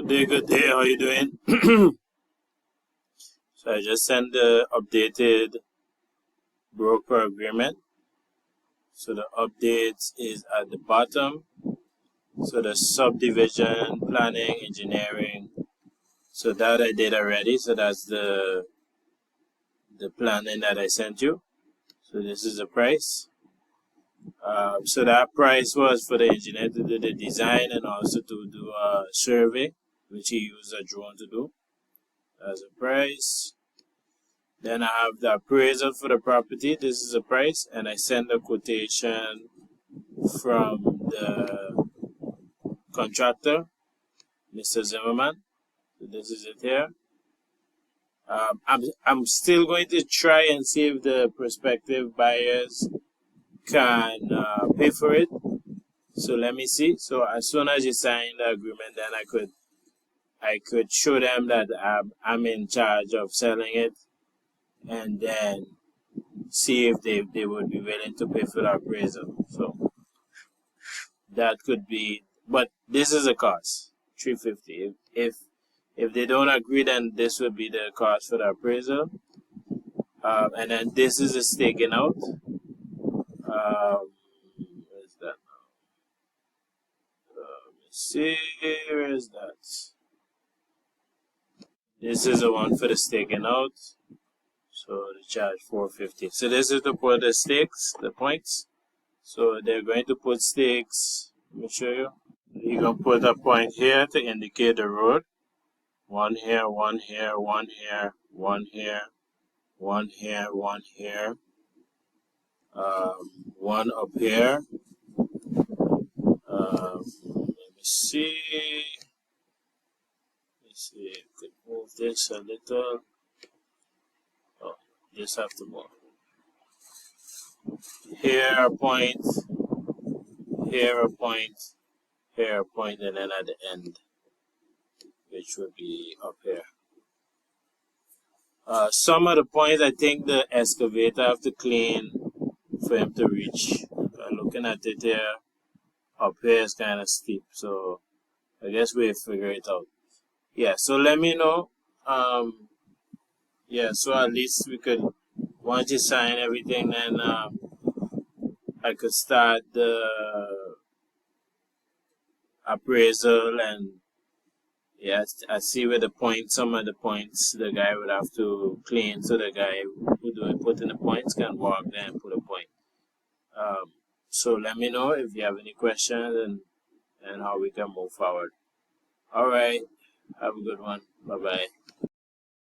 Good day. How you doing? So I just sent the updated broker agreement. So the update is at the bottom. So the subdivision, planning, engineering. So that I did already. So that's the planning that I sent you. So this is the price. So that price was for the engineer to do the design and also to do a survey, which he used a drone to do. That's the price. Then I have the appraisal for the property. This is the price, and I send a quotation from the contractor, Mr. Zimmerman. So this is it here. I'm still going to try and see if the prospective buyers can pay for it. So let me see. So as soon as you sign the agreement, then I could show them that I'm in charge of selling it, and then see if they would be willing to pay for the appraisal. So that could be, but this is a cost, $350. If they don't agree, then this would be the cost for the appraisal. And then this is a staking out. Where's that now? Let me see. Where is that? This is the one for the staking out. So they charge $450. So this is to put the stakes, the points. So they're going to put stakes. Let me show you. You're going to put a point here to indicate the road. One here, one here, one here, one here, one here, one here. One up here. Let me see. Let's see. I could move this a little. Oh, just have to move. Here a point. Here a point. Here a point, and then at the end, which would be up here. Some of the points I think the excavator have to clean for him to reach. Looking at it here, up here is kind of steep, so I guess we'll figure it out. Yeah, so let me know. Yeah, so at least we could, once you sign everything, then I could start the appraisal, and yeah, I see where the points, some of the points the guy would have to clean, so the guy who put in the points can walk there and put a point. So let me know if you have any questions and how we can move forward. All right, have a good one. Bye-bye.